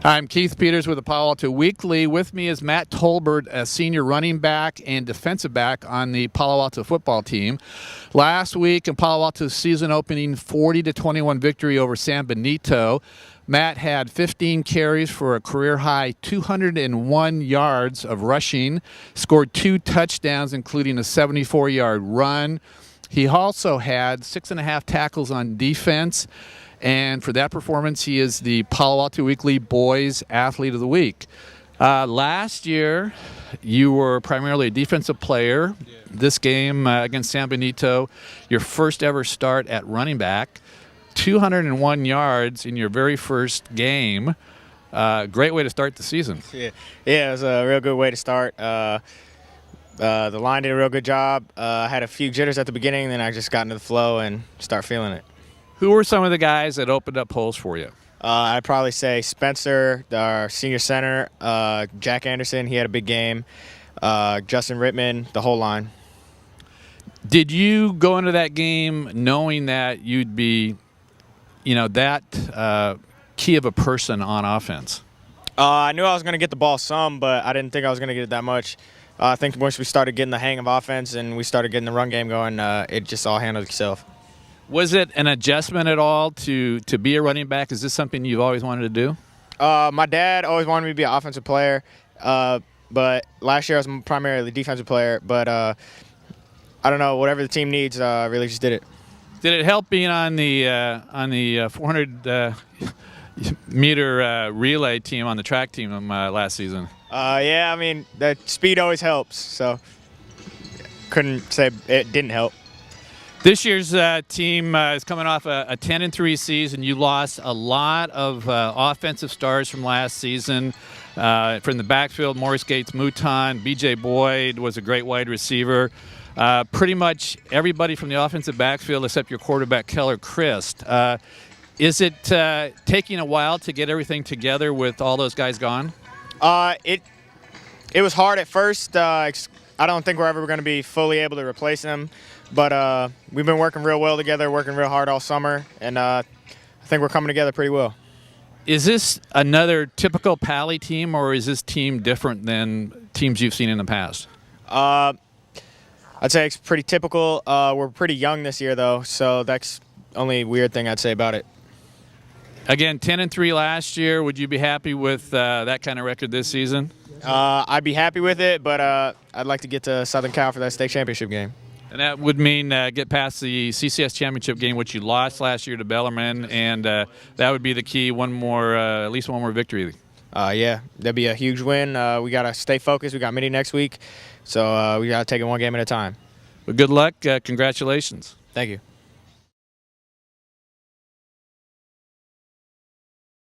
I'm Keith Peters with the Palo Alto Weekly. With me is Matt Tolbert, a senior running back and defensive back on the Palo Alto football team. Last week in Palo Alto's season opening 40-21 victory over San Benito, Matt had 15 carries for a career-high 201 yards of rushing, scored 2 touchdowns, including a 74-yard run. He also had 6.5 tackles on defense. And for that performance, he is the Palo Alto Weekly Boys Athlete of the Week. Last year, you were primarily a defensive player. Yeah. This game against San Benito, your first ever start at running back, 201 yards in your very first game. Great way to start the season. Yeah, it was a real good way to start. The line did a real good job. I had a few jitters at the beginning, then I just got into the flow and start feeling it. Who were some of the guys that opened up holes for you? I'd probably say Spencer, our senior center, Jack Anderson, he had a big game, Justin Rittman, the whole line. Did you go into that game knowing that you'd be, that key of a person on offense? I knew I was going to get the ball some, but I didn't think I was going to get it that much. I think once we started getting the hang of offense and we started getting the run game going, it just all handled itself. Was it an adjustment at all to be a running back? Is this something you've always wanted to do? My dad always wanted me to be an offensive player, but last year I was primarily a defensive player. But I don't know, whatever the team needs, I really just did it. Did it help being on the 400 meter relay team on the track team last season? Yeah, I mean, the speed always helps, so couldn't say it didn't help. This year's team is coming off a 10-3 season. You lost a lot of offensive stars from last season. From the backfield, Morris Gates, Mouton, B.J. Boyd was a great wide receiver. Pretty much everybody from the offensive backfield except your quarterback, Keller Christ. Is it taking a while to get everything together with all those guys gone? It was hard at first. I don't think we're ever going to be fully able to replace them. But we've been working real well together, working real hard all summer, and I think we're coming together pretty well. Is this another typical Pally team, or is this team different than teams you've seen in the past? I'd say it's pretty typical. We're pretty young this year, though, so that's the only weird thing I'd say about it. Again, 10-3 last year. Would you be happy with that kind of record this season? I'd be happy with it, but I'd like to get to Southern Cal for that state championship game. And that would mean get past the CCS championship game, which you lost last year to Bellarmine, and that would be the key. At least one more victory. Yeah, that'd be a huge win. We got to stay focused. We got Mini next week, so we got to take it one game at a time. Well, good luck. Congratulations. Thank you.